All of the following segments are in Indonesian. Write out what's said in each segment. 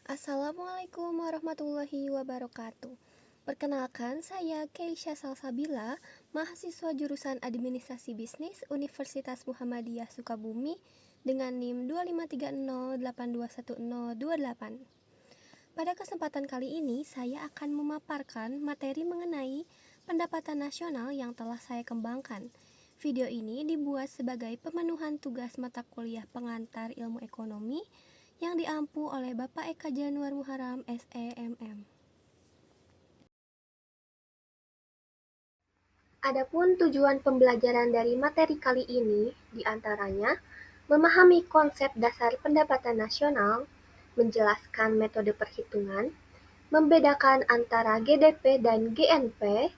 Assalamualaikum warahmatullahi wabarakatuh. Perkenalkan, saya Keisha Salsabila, mahasiswa jurusan Administrasi Bisnis Universitas Muhammadiyah Sukabumi dengan NIM 25308210028. Pada kesempatan kali ini, saya akan memaparkan materi mengenai pendapatan nasional yang telah saya kembangkan. Video ini dibuat sebagai pemenuhan tugas mata kuliah pengantar ilmu ekonomi yang diampu oleh Bapak Eka Januar Muharam, SEMM. Adapun tujuan pembelajaran dari materi kali ini diantaranya memahami konsep dasar pendapatan nasional, menjelaskan metode perhitungan, membedakan antara GDP dan GNP,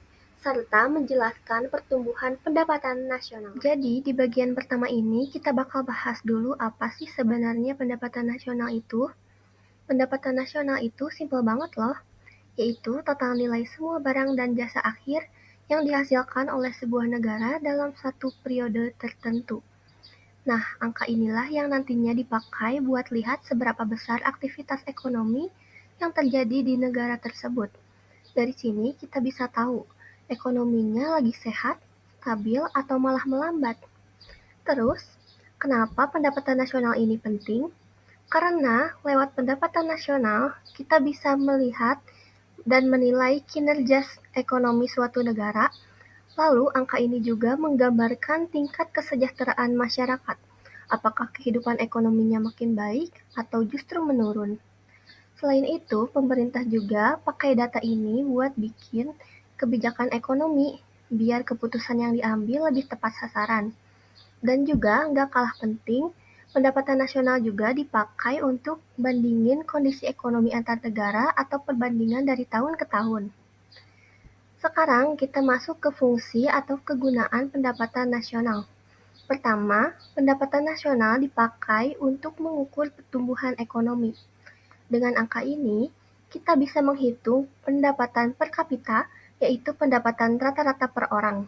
serta menjelaskan pertumbuhan pendapatan nasional. Jadi, di bagian pertama ini kita bakal bahas dulu apa sih sebenarnya pendapatan nasional itu. Pendapatan nasional itu simpel banget loh, yaitu total nilai semua barang dan jasa akhir yang dihasilkan oleh sebuah negara dalam satu periode tertentu. Nah, angka inilah yang nantinya dipakai buat lihat seberapa besar aktivitas ekonomi yang terjadi di negara tersebut. Dari sini kita bisa tahu ekonominya lagi sehat, stabil, atau malah melambat. Terus, kenapa pendapatan nasional ini penting? Karena lewat pendapatan nasional, kita bisa melihat dan menilai kinerja ekonomi suatu negara. Lalu, angka ini juga menggambarkan tingkat kesejahteraan masyarakat. Apakah kehidupan ekonominya makin baik atau justru menurun? Selain itu, pemerintah juga pakai data ini buat bikin kebijakan ekonomi, biar keputusan yang diambil lebih tepat sasaran. Dan juga nggak kalah penting, pendapatan nasional juga dipakai untuk bandingin kondisi ekonomi antar negara atau perbandingan dari tahun ke tahun. Sekarang kita masuk ke fungsi atau kegunaan pendapatan nasional. Pertama, pendapatan nasional dipakai untuk mengukur pertumbuhan ekonomi. Dengan angka ini, kita bisa menghitung pendapatan per kapita, yaitu pendapatan rata-rata per orang.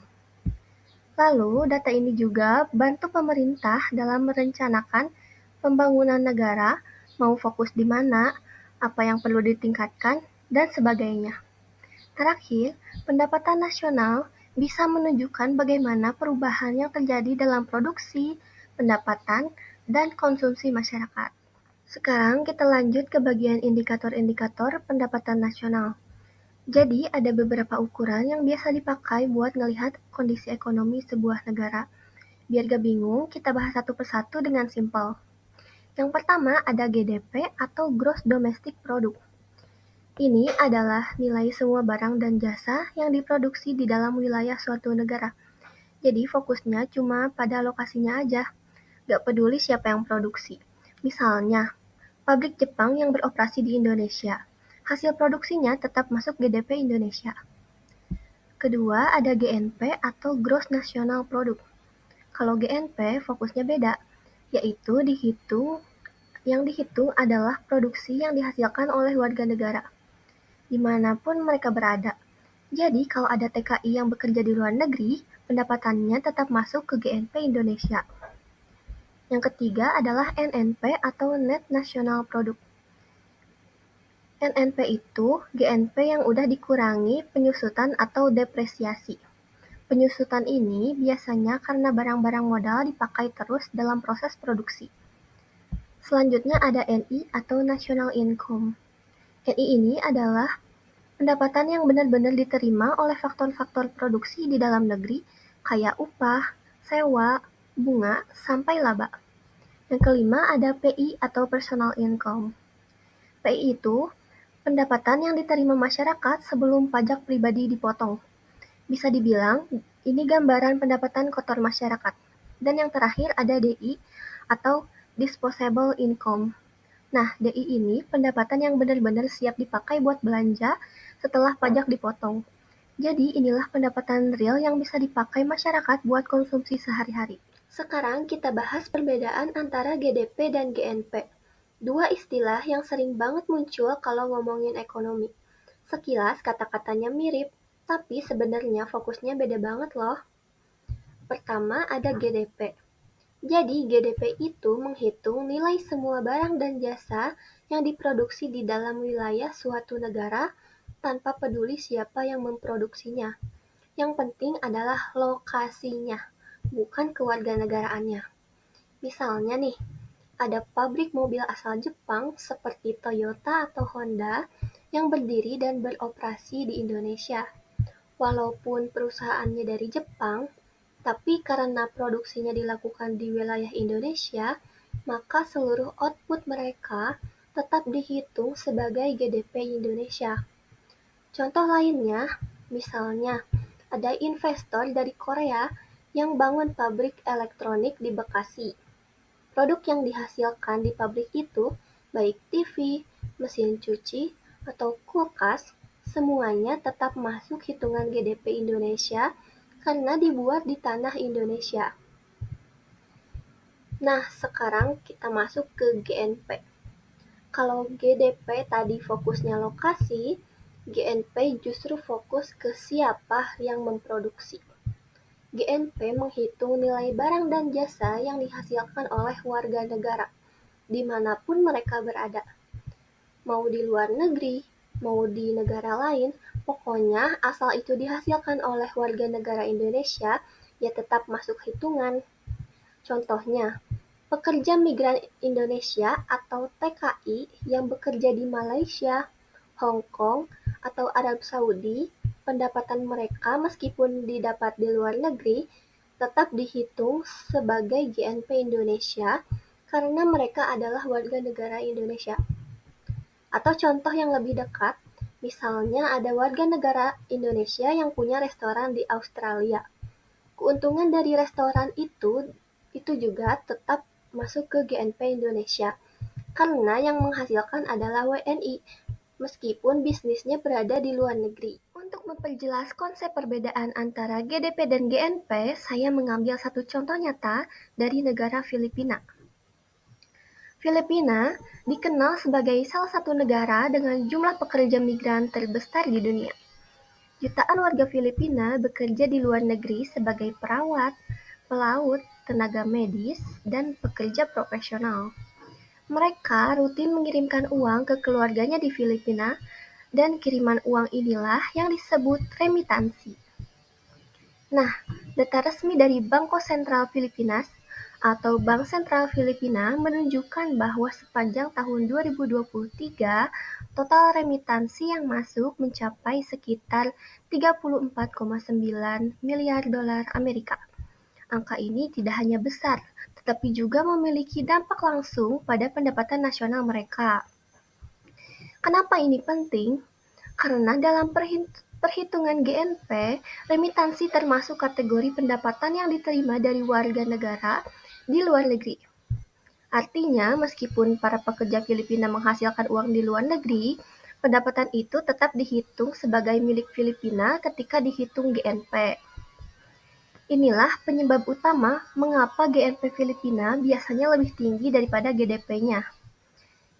Lalu, data ini juga bantu pemerintah dalam merencanakan pembangunan negara, mau fokus di mana, apa yang perlu ditingkatkan, dan sebagainya. Terakhir, pendapatan nasional bisa menunjukkan bagaimana perubahan yang terjadi dalam produksi, pendapatan, dan konsumsi masyarakat. Sekarang kita lanjut ke bagian indikator-indikator pendapatan nasional. Jadi, ada beberapa ukuran yang biasa dipakai buat ngelihat kondisi ekonomi sebuah negara. Biar gak bingung, kita bahas satu persatu dengan simpel. Yang pertama ada GDP atau Gross Domestic Product. Ini adalah nilai semua barang dan jasa yang diproduksi di dalam wilayah suatu negara. Jadi fokusnya cuma pada lokasinya aja, gak peduli siapa yang produksi. Misalnya, pabrik Jepang yang beroperasi di Indonesia. Hasil produksinya tetap masuk GDP Indonesia. Kedua, ada GNP atau Gross National Product. Kalau GNP fokusnya beda, yaitu yang dihitung adalah produksi yang dihasilkan oleh warga negara, dimanapun mereka berada. Jadi, kalau ada TKI yang bekerja di luar negeri, pendapatannya tetap masuk ke GNP Indonesia. Yang ketiga adalah NNP atau Net National Product. NNP itu GNP yang udah dikurangi penyusutan atau depresiasi. Penyusutan ini biasanya karena barang-barang modal dipakai terus dalam proses produksi. Selanjutnya ada NI atau National Income. NI ini adalah pendapatan yang benar-benar diterima oleh faktor-faktor produksi di dalam negeri kayak upah, sewa, bunga, sampai laba. Yang kelima ada PI atau Personal Income. PI itu pendapatan yang diterima masyarakat sebelum pajak pribadi dipotong. Bisa dibilang, ini gambaran pendapatan kotor masyarakat. Dan yang terakhir ada DI atau Disposable Income. Nah, DI ini pendapatan yang benar-benar siap dipakai buat belanja setelah pajak dipotong. Jadi, inilah pendapatan real yang bisa dipakai masyarakat buat konsumsi sehari-hari. Sekarang kita bahas perbedaan antara GDP dan GNP. Dua istilah yang sering banget muncul kalau ngomongin ekonomi. Sekilas kata-katanya mirip, tapi sebenarnya fokusnya beda banget loh. Pertama ada GDP. Jadi GDP itu menghitung nilai semua barang dan jasa yang diproduksi di dalam wilayah suatu negara tanpa peduli siapa yang memproduksinya. Yang penting adalah lokasinya, bukan kewarganegaraannya. Misalnya nih, ada pabrik mobil asal Jepang seperti Toyota atau Honda yang berdiri dan beroperasi di Indonesia. Walaupun perusahaannya dari Jepang, tapi karena produksinya dilakukan di wilayah Indonesia, maka seluruh output mereka tetap dihitung sebagai GDP Indonesia. Contoh lainnya, misalnya ada investor dari Korea yang bangun pabrik elektronik di Bekasi. Produk yang dihasilkan di pabrik itu, baik TV, mesin cuci, atau kulkas, semuanya tetap masuk hitungan GDP Indonesia karena dibuat di tanah Indonesia. Nah, sekarang kita masuk ke GNP. Kalau GDP tadi fokusnya lokasi, GNP justru fokus ke siapa yang memproduksi. GNP menghitung nilai barang dan jasa yang dihasilkan oleh warga negara, dimanapun mereka berada. Mau di luar negeri, mau di negara lain, pokoknya asal itu dihasilkan oleh warga negara Indonesia, ya tetap masuk hitungan. Contohnya, pekerja migran Indonesia atau TKI yang bekerja di Malaysia, Hong Kong, atau Arab Saudi, pendapatan mereka meskipun didapat di luar negeri tetap dihitung sebagai GNP Indonesia karena mereka adalah warga negara Indonesia. Atau contoh yang lebih dekat, misalnya ada warga negara Indonesia yang punya restoran di Australia. Keuntungan dari restoran itu juga tetap masuk ke GNP Indonesia, karena yang menghasilkan adalah WNI, meskipun bisnisnya berada di luar negeri. Untuk memperjelas konsep perbedaan antara GDP dan GNP, saya mengambil satu contoh nyata dari negara Filipina. Filipina dikenal sebagai salah satu negara dengan jumlah pekerja migran terbesar di dunia. Jutaan warga Filipina bekerja di luar negeri sebagai perawat, pelaut, tenaga medis, dan pekerja profesional. Mereka rutin mengirimkan uang ke keluarganya di Filipina, dan kiriman uang inilah yang disebut remitansi. Nah, data resmi dari Bangko Sentral Filipinas atau Bank Sentral Filipina menunjukkan bahwa sepanjang tahun 2023, total remitansi yang masuk mencapai sekitar 34,9 miliar dolar Amerika. Angka ini tidak hanya besar, tetapi juga memiliki dampak langsung pada pendapatan nasional mereka. Kenapa ini penting? Karena dalam perhitungan GNP, remitansi termasuk kategori pendapatan yang diterima dari warga negara di luar negeri. Artinya, meskipun para pekerja Filipina menghasilkan uang di luar negeri, pendapatan itu tetap dihitung sebagai milik Filipina ketika dihitung GNP. Inilah penyebab utama mengapa GNP Filipina biasanya lebih tinggi daripada GDP-nya.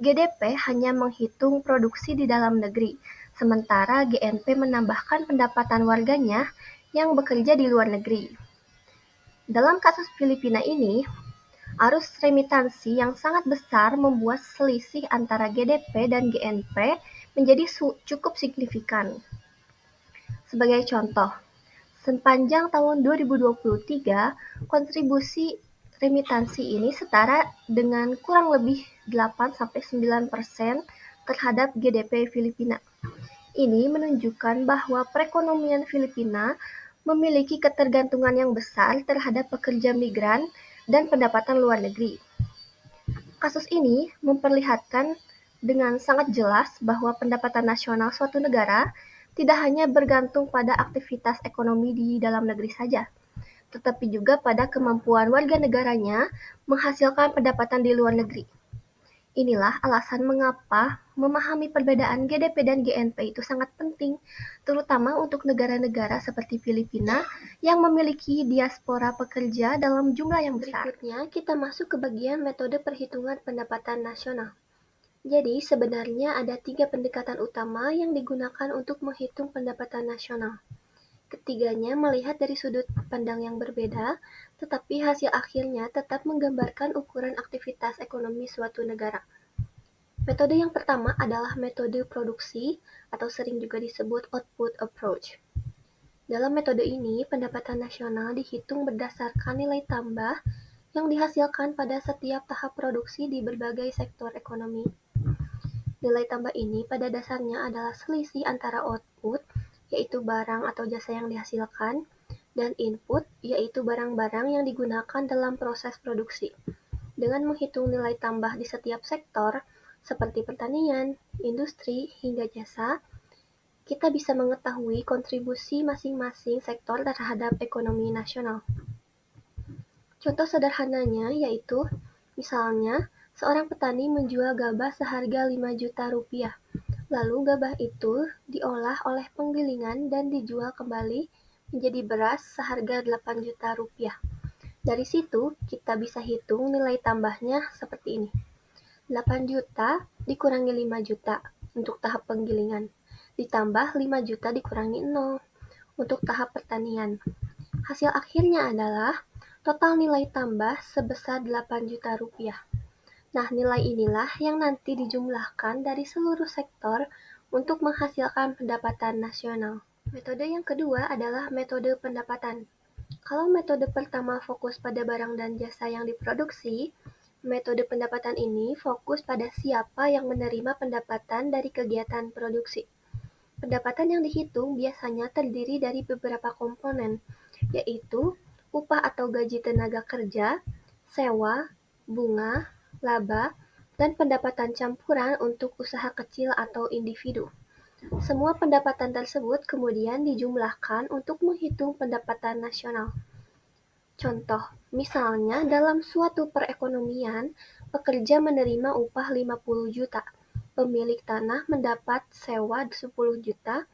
GDP hanya menghitung produksi di dalam negeri, sementara GNP menambahkan pendapatan warganya yang bekerja di luar negeri. Dalam kasus Filipina ini, arus remitansi yang sangat besar membuat selisih antara GDP dan GNP menjadi cukup signifikan. Sebagai contoh, sepanjang tahun 2023, kontribusi remitansi ini setara dengan kurang lebih 8-9% terhadap GDP Filipina. Ini menunjukkan bahwa perekonomian Filipina memiliki ketergantungan yang besar terhadap pekerja migran dan pendapatan luar negeri. Kasus ini memperlihatkan dengan sangat jelas bahwa pendapatan nasional suatu negara tidak hanya bergantung pada aktivitas ekonomi di dalam negeri saja, tetapi juga pada kemampuan warga negaranya menghasilkan pendapatan di luar negeri. Inilah alasan mengapa memahami perbedaan GDP dan GNP itu sangat penting, terutama untuk negara-negara seperti Filipina yang memiliki diaspora pekerja dalam jumlah yang besar. Berikutnya, kita masuk ke bagian metode perhitungan pendapatan nasional. Jadi, sebenarnya ada 3 pendekatan utama yang digunakan untuk menghitung pendapatan nasional. Ketiganya melihat dari sudut pandang yang berbeda, tetapi hasil akhirnya tetap menggambarkan ukuran aktivitas ekonomi suatu negara. Metode yang pertama adalah metode produksi atau sering juga disebut output approach. Dalam metode ini, pendapatan nasional dihitung berdasarkan nilai tambah yang dihasilkan pada setiap tahap produksi di berbagai sektor ekonomi. Nilai tambah ini pada dasarnya adalah selisih antara output, yaitu barang atau jasa yang dihasilkan, dan input, yaitu barang-barang yang digunakan dalam proses produksi. Dengan menghitung nilai tambah di setiap sektor, seperti pertanian, industri, hingga jasa, kita bisa mengetahui kontribusi masing-masing sektor terhadap ekonomi nasional. Contoh sederhananya yaitu, misalnya, seorang petani menjual gabah seharga 5 juta rupiah. Lalu gabah itu diolah oleh penggilingan dan dijual kembali menjadi beras seharga 8 juta rupiah. Dari situ, kita bisa hitung nilai tambahnya seperti ini. 8 juta dikurangi 5 juta untuk tahap penggilingan, ditambah 5 juta dikurangi 0 untuk tahap pertanian. Hasil akhirnya adalah total nilai tambah sebesar 8 juta rupiah. Nah, nilai inilah yang nanti dijumlahkan dari seluruh sektor untuk menghasilkan pendapatan nasional. Metode yang kedua adalah metode pendapatan. Kalau metode pertama fokus pada barang dan jasa yang diproduksi, metode pendapatan ini fokus pada siapa yang menerima pendapatan dari kegiatan produksi. Pendapatan yang dihitung biasanya terdiri dari beberapa komponen, yaitu upah atau gaji tenaga kerja, sewa, bunga, laba, dan pendapatan campuran untuk usaha kecil atau individu. Semua pendapatan tersebut kemudian dijumlahkan untuk menghitung pendapatan nasional. Contoh, misalnya dalam suatu perekonomian, pekerja menerima upah 50 juta, pemilik tanah mendapat sewa 10 juta,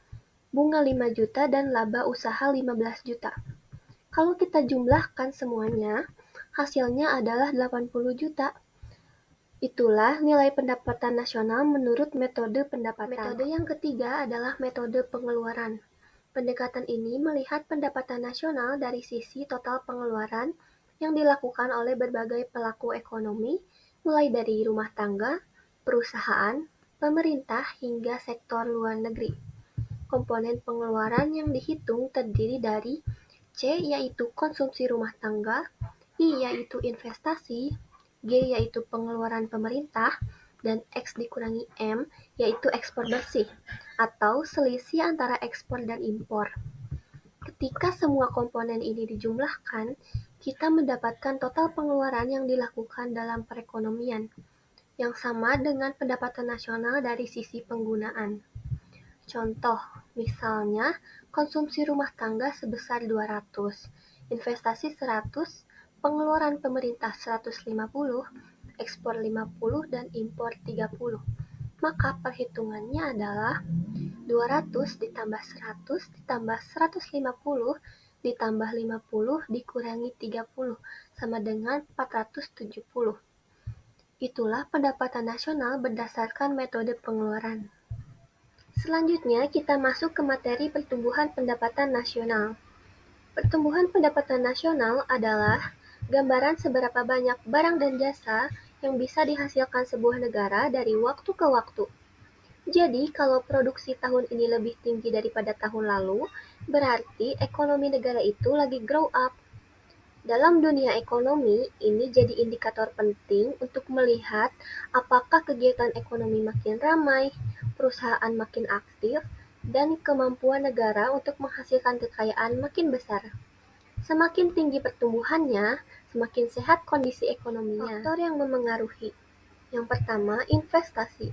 bunga 5 juta, dan laba usaha 15 juta. Kalau kita jumlahkan semuanya, hasilnya adalah 80 juta. Itulah nilai pendapatan nasional menurut metode pendapatan. Metode yang ketiga adalah metode pengeluaran. Pendekatan ini melihat pendapatan nasional dari sisi total pengeluaran yang dilakukan oleh berbagai pelaku ekonomi, mulai dari rumah tangga, perusahaan, pemerintah, hingga sektor luar negeri. Komponen pengeluaran yang dihitung terdiri dari C yaitu konsumsi rumah tangga, I yaitu investasi, G yaitu pengeluaran pemerintah, dan X dikurangi M yaitu ekspor bersih atau selisih antara ekspor dan impor. Ketika semua komponen ini dijumlahkan, kita mendapatkan total pengeluaran yang dilakukan dalam perekonomian, yang sama dengan pendapatan nasional dari sisi penggunaan. Contoh, misalnya konsumsi rumah tangga sebesar 200, investasi 100, pengeluaran pemerintah 150, ekspor 50, dan impor 30. Maka perhitungannya adalah 200 ditambah 100 ditambah 150 ditambah 50 dikurangi 30 sama dengan 470. Itulah pendapatan nasional berdasarkan metode pengeluaran. Selanjutnya, kita masuk ke materi pertumbuhan pendapatan nasional. Pertumbuhan pendapatan nasional adalah gambaran seberapa banyak barang dan jasa yang bisa dihasilkan sebuah negara dari waktu ke waktu. Jadi, kalau produksi tahun ini lebih tinggi daripada tahun lalu, berarti ekonomi negara itu lagi grow up. Dalam dunia ekonomi, ini jadi indikator penting untuk melihat apakah kegiatan ekonomi makin ramai, perusahaan makin aktif, dan kemampuan negara untuk menghasilkan kekayaan makin besar. Semakin tinggi pertumbuhannya, semakin sehat kondisi ekonominya. Faktor yang memengaruhi. Yang pertama, investasi.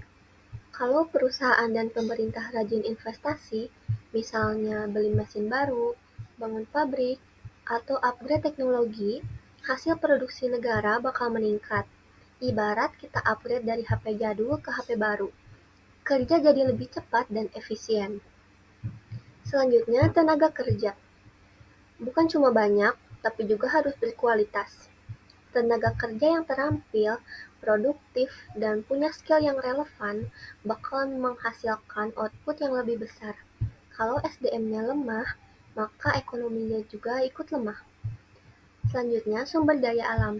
Kalau perusahaan dan pemerintah rajin investasi, misalnya beli mesin baru, bangun pabrik, atau upgrade teknologi, hasil produksi negara bakal meningkat. Ibarat kita upgrade dari HP jadul ke HP baru. Kerja jadi lebih cepat dan efisien. Selanjutnya, tenaga kerja. Bukan cuma banyak, tapi juga harus berkualitas. Tenaga kerja yang terampil, produktif, dan punya skill yang relevan bakal menghasilkan output yang lebih besar. Kalau SDM-nya lemah, maka ekonominya juga ikut lemah. Selanjutnya, sumber daya alam.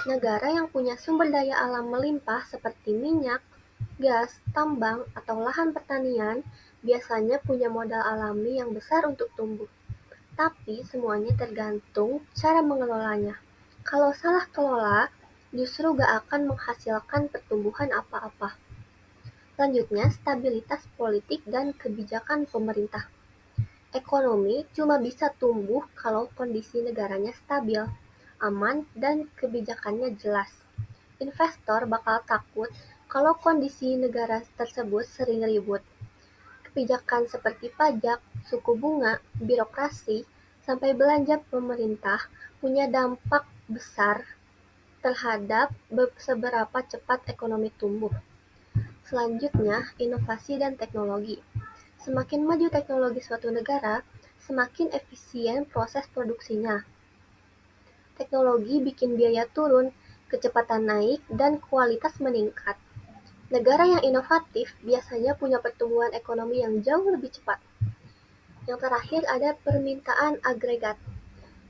Negara yang punya sumber daya alam melimpah seperti minyak, gas, tambang, atau lahan pertanian biasanya punya modal alami yang besar untuk tumbuh, tapi semuanya tergantung cara mengelolanya. Kalau salah kelola, justru gak akan menghasilkan pertumbuhan apa-apa. Selanjutnya, stabilitas politik dan kebijakan pemerintah. Ekonomi cuma bisa tumbuh kalau kondisi negaranya stabil, aman, dan kebijakannya jelas. Investor bakal takut kalau kondisi negara tersebut sering ribut. Kebijakan seperti pajak, suku bunga, birokrasi, sampai belanja pemerintah punya dampak besar terhadap seberapa cepat ekonomi tumbuh. Selanjutnya, inovasi dan teknologi. Semakin maju teknologi suatu negara, semakin efisien proses produksinya. Teknologi bikin biaya turun, kecepatan naik, dan kualitas meningkat. Negara yang inovatif biasanya punya pertumbuhan ekonomi yang jauh lebih cepat. Yang terakhir ada permintaan agregat.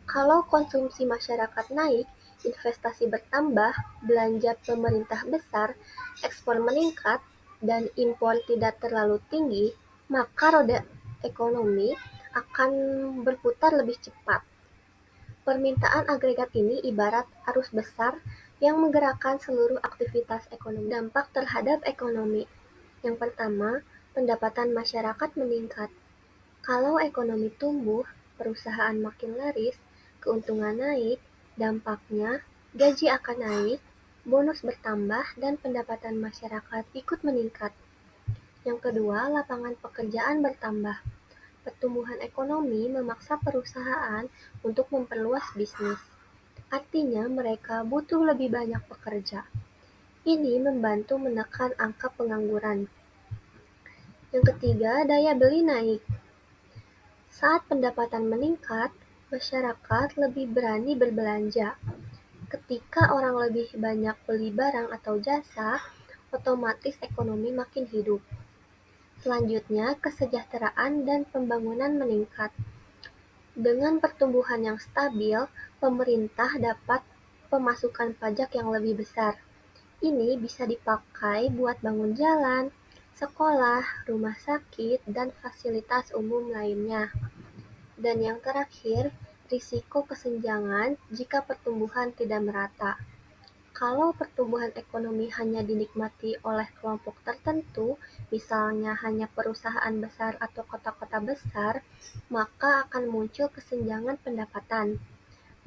Kalau konsumsi masyarakat naik, investasi bertambah, belanja pemerintah besar, ekspor meningkat, dan impor tidak terlalu tinggi, maka roda ekonomi akan berputar lebih cepat. Permintaan agregat ini ibarat arus besar yang menggerakkan seluruh aktivitas ekonomi. Dampak terhadap ekonomi. Yang pertama, pendapatan masyarakat meningkat. Kalau ekonomi tumbuh, perusahaan makin laris, keuntungan naik, dampaknya gaji akan naik, bonus bertambah, dan pendapatan masyarakat ikut meningkat. Yang kedua, lapangan pekerjaan bertambah. Pertumbuhan ekonomi memaksa perusahaan untuk memperluas bisnis. Artinya mereka butuh lebih banyak pekerja. Ini membantu menekan angka pengangguran. Yang ketiga, daya beli naik. Saat pendapatan meningkat, masyarakat lebih berani berbelanja. Ketika orang lebih banyak beli barang atau jasa, otomatis ekonomi makin hidup. Selanjutnya, kesejahteraan dan pembangunan meningkat. Dengan pertumbuhan yang stabil, pemerintah dapat pemasukan pajak yang lebih besar. Ini bisa dipakai buat bangun jalan, sekolah, rumah sakit, dan fasilitas umum lainnya. Dan yang terakhir, risiko kesenjangan jika pertumbuhan tidak merata. Kalau pertumbuhan ekonomi hanya dinikmati oleh kelompok tertentu, misalnya hanya perusahaan besar atau kota-kota besar, maka akan muncul kesenjangan pendapatan.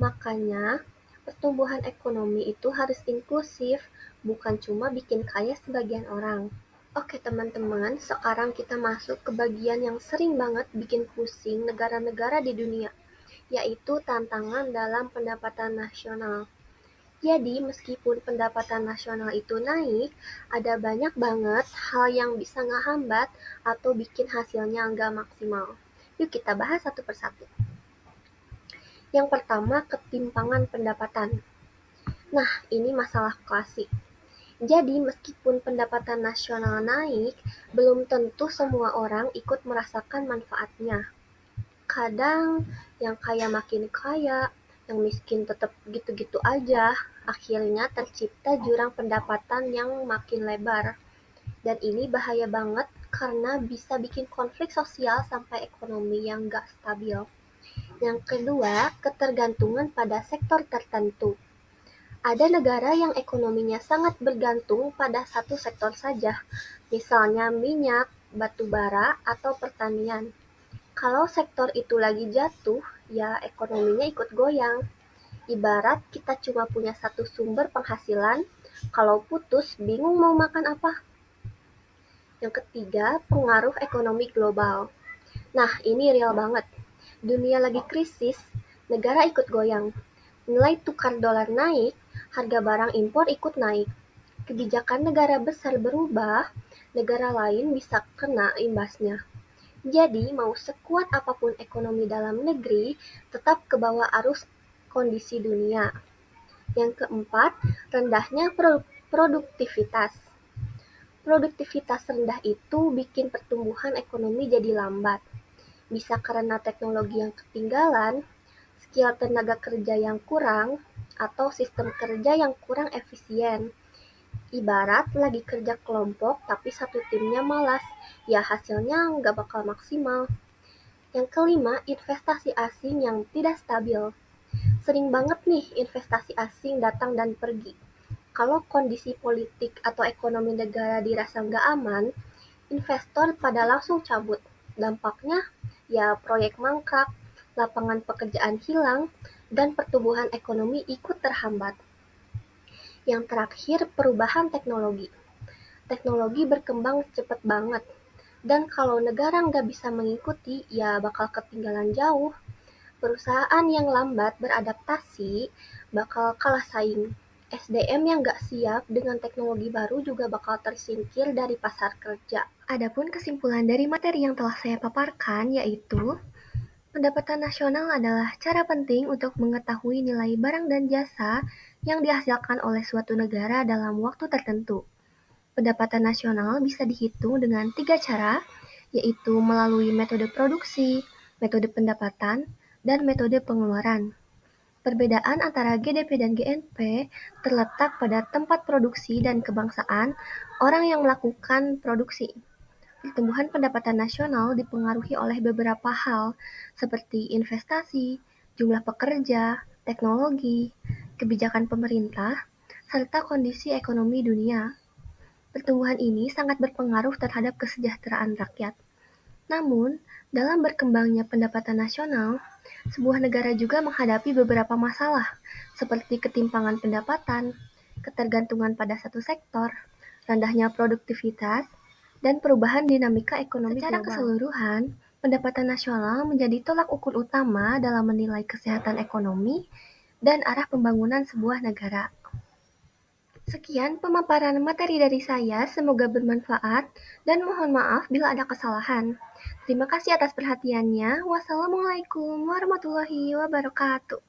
Makanya, pertumbuhan ekonomi itu harus inklusif, bukan cuma bikin kaya sebagian orang. Oke teman-teman, sekarang kita masuk ke bagian yang sering banget bikin pusing negara-negara di dunia, yaitu tantangan dalam pendapatan nasional. Jadi, meskipun pendapatan nasional itu naik, ada banyak banget hal yang bisa ngehambat atau bikin hasilnya nggak maksimal. Yuk kita bahas satu persatu. Yang pertama, ketimpangan pendapatan. Nah, ini masalah klasik. Jadi, meskipun pendapatan nasional naik, belum tentu semua orang ikut merasakan manfaatnya. Kadang yang kaya makin kaya, yang miskin tetap gitu-gitu aja. Akhirnya tercipta jurang pendapatan yang makin lebar. Dan ini bahaya banget karena bisa bikin konflik sosial sampai ekonomi yang gak stabil. Yang kedua, ketergantungan pada sektor tertentu. Ada negara yang ekonominya sangat bergantung pada satu sektor saja, misalnya minyak, batu bara, atau pertanian. Kalau sektor itu lagi jatuh, ya ekonominya ikut goyang. Ibarat kita cuma punya satu sumber penghasilan, kalau putus bingung mau makan apa. Yang ketiga, pengaruh ekonomi global. Nah, ini real banget. Dunia lagi krisis, negara ikut goyang. Nilai tukar dolar naik, harga barang impor ikut naik. Kebijakan negara besar berubah, negara lain bisa kena imbasnya. Jadi, mau sekuat apapun ekonomi dalam negeri, tetap ke bawah arus kondisi dunia. Yang keempat, rendahnya produktivitas. Produktivitas rendah itu bikin pertumbuhan ekonomi jadi lambat. Bisa karena teknologi yang ketinggalan, skill tenaga kerja yang kurang, atau sistem kerja yang kurang efisien. Ibarat lagi kerja kelompok tapi satu timnya malas, ya hasilnya nggak bakal maksimal. Yang kelima, investasi asing yang tidak stabil. Sering banget nih investasi asing datang dan pergi. Kalau kondisi politik atau ekonomi negara dirasa nggak aman, investor pada langsung cabut. Dampaknya, ya proyek mangkrak, lapangan pekerjaan hilang, dan pertumbuhan ekonomi ikut terhambat. Yang terakhir, perubahan teknologi. Teknologi berkembang cepat banget, dan kalau negara nggak bisa mengikuti, ya bakal ketinggalan jauh. Perusahaan yang lambat beradaptasi bakal kalah saing. SDM yang nggak siap dengan teknologi baru juga bakal tersingkir dari pasar kerja. Adapun kesimpulan dari materi yang telah saya paparkan yaitu, pendapatan nasional adalah cara penting untuk mengetahui nilai barang dan jasa yang dihasilkan oleh suatu negara dalam waktu tertentu. Pendapatan nasional bisa dihitung dengan 3 cara, yaitu melalui metode produksi, metode pendapatan, dan metode pengeluaran. Perbedaan antara GDP dan GNP terletak pada tempat produksi dan kebangsaan orang yang melakukan produksi. Pertumbuhan pendapatan nasional dipengaruhi oleh beberapa hal, seperti investasi, jumlah pekerja, teknologi, kebijakan pemerintah, serta kondisi ekonomi dunia. Pertumbuhan ini sangat berpengaruh terhadap kesejahteraan rakyat. Namun, dalam berkembangnya pendapatan nasional, sebuah negara juga menghadapi beberapa masalah, seperti ketimpangan pendapatan, ketergantungan pada satu sektor, rendahnya produktivitas, dan perubahan dinamika ekonomi global. Secara keseluruhan, pendapatan nasional menjadi tolak ukur utama dalam menilai kesehatan ekonomi dan arah pembangunan sebuah negara. Sekian pemaparan materi dari saya, semoga bermanfaat, dan mohon maaf bila ada kesalahan. Terima kasih atas perhatiannya. Wassalamualaikum warahmatullahi wabarakatuh.